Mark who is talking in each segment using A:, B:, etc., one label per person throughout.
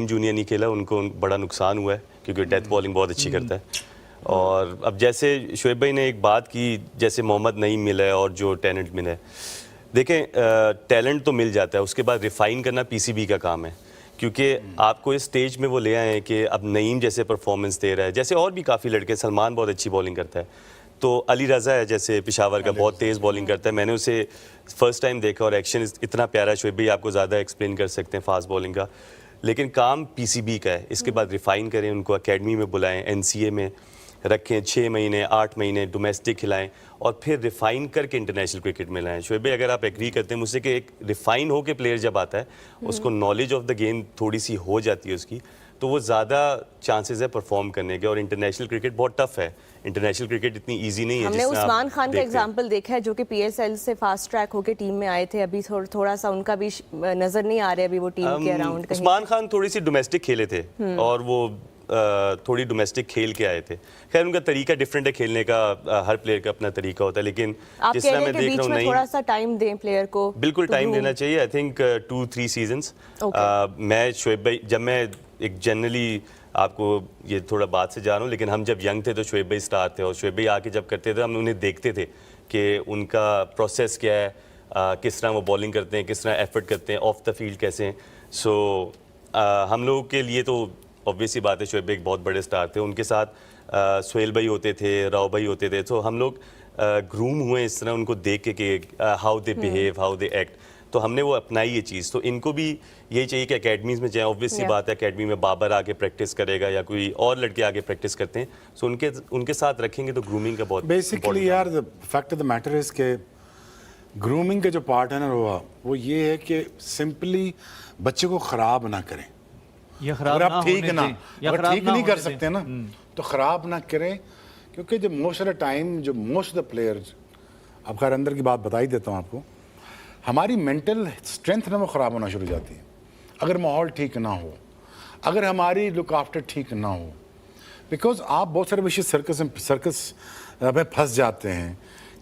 A: نعیم junior نہیں کھیلا, ان کو بڑا نقصان ہوا ہے کیونکہ ڈیتھ بالنگ بہت اچھی کرتا ہے. اور اب جیسے شعیب بھائی نے ایک بات کی, جیسے محمد نعیم ملا ہے اور جو ٹیلنٹ ملا ہے, دیکھیں ٹیلنٹ تو مل جاتا ہے, اس کے بعد ریفائن کرنا پی سی بی کا کام ہے, کیونکہ آپ کو اس سٹیج میں وہ لے آئے ہیں کہ اب نعیم جیسے پرفارمنس دے رہا ہے, جیسے اور بھی کافی لڑکے, سلمان بہت اچھی بالنگ کرتا ہے, تو علی رضا ہے جیسے پشاور کا, بہت تیز بالنگ کرتا ہے. میں نے اسے فرسٹ ٹائم دیکھا اور ایکشن اتنا پیارا ہے. شعیب بھائی آپ کو زیادہ ایکسپلین کر سکتے ہیں فاسٹ بالنگ کا, لیکن کام پی سی بی کا ہے. اس کے بعد ریفائن کریں, ان کو اکیڈمی میں بلائیں, این سی اے میں رکھیں, 6 مہینے 8 مہینے ڈومیسٹک کھلائیں, اور پھر ریفائن کر کے انٹرنیشنل کرکٹ میں لائیں. شعیب بھائی اگر آپ ایگری کرتے ہیں مجھ سے کہ ایک ریفائن ہو کے پلیئر جب آتا ہے, اس کو نالج آف دا گیم تھوڑی سی ہو جاتی ہے اس کی, تو وہ زیادہ چانسز ہے پرفارم کرنے کے. اور انٹرنیشنل کرکٹ بہت ٹف ہے, انٹرنیشنل کرکٹ اتنی ایزی نہیں ہے.
B: ہم نے عثمان خان کا ایگزامپل دیکھا ہے جو کہ پی ایس ایل سے فاسٹ ٹریک ہو کے ٹیم میں آئے تھے, ابھی تھوڑا سا ان کا بھی نظر نہیں آ رہا ہے ابھی وہ ٹیم کے اراؤنڈ.
A: عثمان خان تھوڑی سی ڈومیسٹک کھیلے تھے اور وہ تھوڑی ڈومیسٹک کھیل کے آئے تھے. خیر ان کا طریقہ ڈفرینٹ ہے کھیلنے کا, ہر پلیئر کا اپنا طریقہ ہوتا ہے, لیکن جس طرح میں دیکھ رہا ہوں
B: تھوڑا سا ٹائم دیں پلیئر کو,
A: بالکل ٹائم دینا چاہیے. I think 2-3 seasons. میں شعیب بھائی, جب میں ایک جنرلی آپ کو یہ تھوڑا بات سے جا رہا ہوں, لیکن ہم جب ینگ تھے تو شعیب بھائی اسٹار تھے, اور شعیب بھائی آ کے جب کرتے تھے ہم انہیں دیکھتے تھے کہ ان کا پروسیس کیا ہے, کس طرح وہ بالنگ کرتے ہیں, کس طرح ایفرٹ کرتے ہیں, آف دا فیلڈ کیسے ہیں. سو ہم لوگوں کے لیے تو obvious سی بات ہے, شعیب بھائی ایک بہت بڑے اسٹار تھے, ان کے ساتھ سہیل بھائی ہوتے تھے, راؤ بھائی ہوتے تھے, تو ہم لوگ گروم ہوئے اس طرح ان کو دیکھ کے کہ how they behave, how they act, تو ہم نے وہ اپنائی یہ چیز. تو ان کو بھی یہی چاہیے کہ اکیڈمیز میں جائیں. obvious سی بات ہے اکیڈمی میں بابر آ کے پریکٹس کرے گا یا کوئی اور لڑکے آ کے پریکٹس کرتے ہیں, سو ان کے ساتھ رکھیں گے تو گرومنگ کا بہت
C: بیسکلی یار fact of the matter is کہ گرومنگ کا جو پارٹ ہے نا وہ یہ ہے کہ سمپلی بچے کو خراب نہ کریں. اگر آپ ٹھیک نہیں کر سکتے نا تو خراب نہ کریں, کیونکہ جو موسٹ آف دا ٹائم جو موسٹ آف دا پلیئرز, اب خیر اندر کی بات بتا ہی دیتا ہوں آپ کو, ہماری مینٹل اسٹرینتھ نا وہ خراب ہونا شروع ہو جاتی ہے اگر ماحول ٹھیک نہ ہو, اگر ہماری لک آفٹر ٹھیک نہ ہو. بیکاز آپ بہت سارے وشیز سرکس میں پھنس جاتے ہیں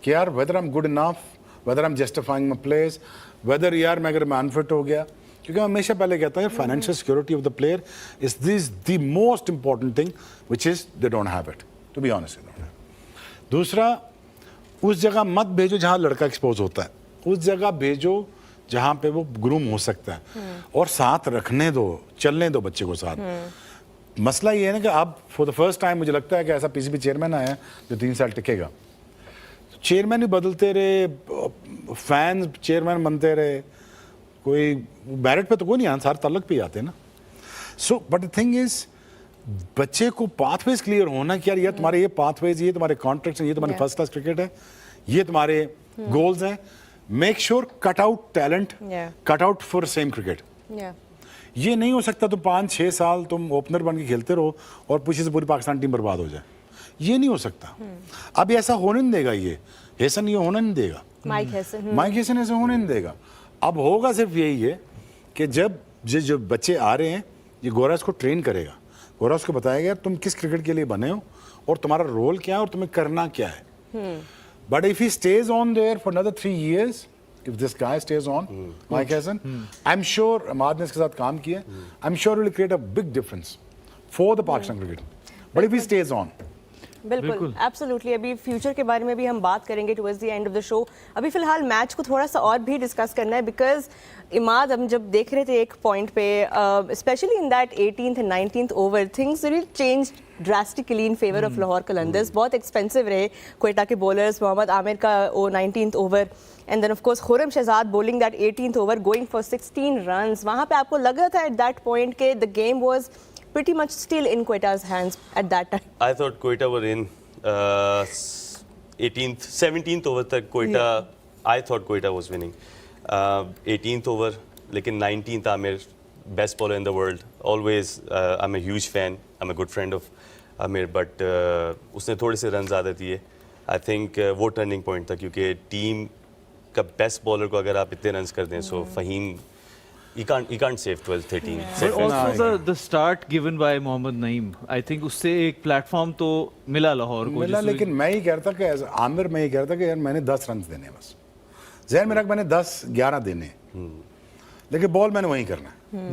C: کہ یار whether I am good enough, whether I am justifying my place, weather یار میں اگر میں انفٹ ہو گیا, کیونکہ میں ہمیشہ پہلے کہتا ہوں financial security of the player is this the most important thing which is they don't have it, to be honest. دوسرا, اس جگہ مت بھیجو جہاں لڑکا ایکسپوز ہوتا ہے, اس جگہ بھیجو جہاں پہ وہ گروم ہو سکتا ہے, اور ساتھ رکھنے دو, چلنے دو بچے کو ساتھ. مسئلہ یہ ہے نا کہ اب فور دا فرسٹ ٹائم مجھے لگتا ہے کہ ایسا پی سی بی چیئرمین آیا ہے جو 3 سال ٹکے گا. چیئرمین بھی بدلتے رہے, فینز چیئرمین بنتے رہے, کوئی میرٹ پہ تو کوئی نہیں آنا, سارے تعلق پہ ہی آتے ہیں نا. So but the thing is بچے کو پاتھ ویز کلیئر ہونا کہ یار تمہارے یہ پاتھ ویز, یہ تمہارے کانٹریکٹس ہیں, یہ تمہاری فرسٹ کلاس کرکٹ ہے, یہ تمہارے گولز ہیں. Make sure cut out talent, cut out for same cricket. یہ نہیں ہو سکتا تم 5-6 سال تم اوپنر بن کے کھیلتے رہو اور پیچھے سے پوری پاکستان ٹیم برباد ہو جائے, یہ نہیں ہو سکتا. اب ایسا ہونے نہیں دے گا, یہ ہیسن یہ ہونا نہیں دے گا, مائک ہیسن ایسا ہونے نہیں دے گا. اب ہوگا صرف یہی ہے کہ جب جو بچے آ رہے ہیں, یہ گورا اس کو ٹرین کرے گا, گورا اس کو بتائے گا تم کس کرکٹ کے لیے بنے ہو اور تمہارا رول کیا ہے اور تمہیں کرنا کیا ہے. But if he stays on there for another 3 years, if this guy stays on, Mike Hassan, I'm sure, Ahmad نے اس کے ساتھ کام کیا, I'm sure it will create a big difference for the Pakistan cricket. But if he stays on.
B: بالکل absolutely. ابھی future کے بارے میں بھی ہم بات کریں گے towards the end of the show. ابھی فی الحال میچ کو تھوڑا سا اور بھی ڈسکس کرنا ہے, بیکاز اماد ہم جب دیکھ رہے تھے ایک پوائنٹ پہ, specially in that 18th and 19th over, things really changed drastically in favour of Lahore Qalandars. بہت ایکسپینسو رہے کوئٹہ کے بولرز, محمد عامر کا 19th over, and then of course Khurram Shahzad bowling that 18th over going for 16 runs. وہاں پہ آپ کو لگ رہا تھا ایٹ دیٹ پوائنٹ کہ the game was pretty much still in Quetta's hands at that time.
A: I thought Quetta were in 18th, 17th over tak Quetta, I thought Quetta was winning. 18th over, lekin 19th Amir, best bowler in the world. Always, I'm a huge fan. I'm a good friend of Amir, but usne thode se runs zyada diye. I think wo turning point tha, kyunki team ka best bowler ko agar aap itne runs kar dein, so Fahim, you can't save 12, 13.
D: But also the start given by Mohammad Naeem, I think اس سے ایک plate form تو ملا لاہور کو.
C: ملا, لیکن میں ہی کہتا کہ عامر میں ہی کہتا کہ یار میں نے 10 رنز دینے ہیں بس, ذہن میں رکھ میں نے 10-11 دینے, لیکن بال میں نے وہیں کرنا ہے.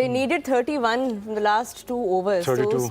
B: They needed 31 in the last 2 overs.
C: 32.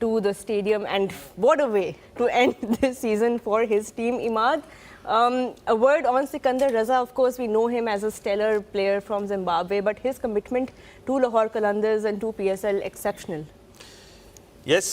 B: to the stadium, and what a way to end this season for his team. Imad, a word on Sikandar Raza. Of course, we know him as a stellar player from Zimbabwe, but his commitment to Lahore Qalandars and to PSL exceptional.
A: Yes,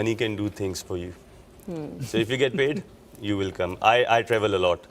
A: money can do things for you. So if you get paid, you will come. I travel a lot.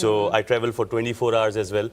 A: So I travel for 24 hours as well.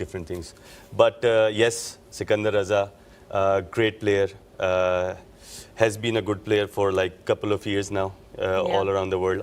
A: different things. But yes, Sikandar Raza, great player, has been a good player for like couple of years now, all around the world.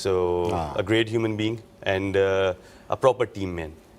A: So a great human being and a proper team man.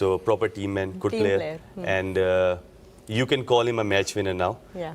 A: So proper team man, good
B: Team
A: player.
B: player.
A: And you can call him a match winner now.
B: Yeah.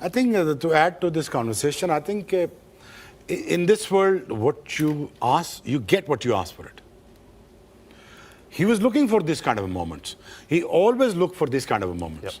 C: I think to add to this conversation, I think in this world, what you ask, you get what you ask for it. He was looking for this kind of moments. He always looked for this kind of moments.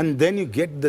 C: and then you get the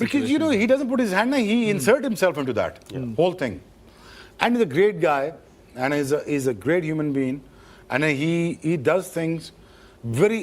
C: Because you know he doesn't put his hand, he insert himself into that whole thing. And he's a great guy, and he's a great human being, and he does things very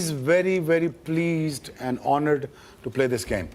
C: is very very pleased and honored to play this game.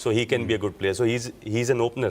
A: so he can be a good player. So he's an opener.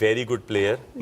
A: very good player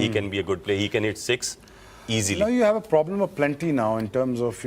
A: he can be a good player. He can hit 6 easily.
C: Now you have a problem of plenty now in terms of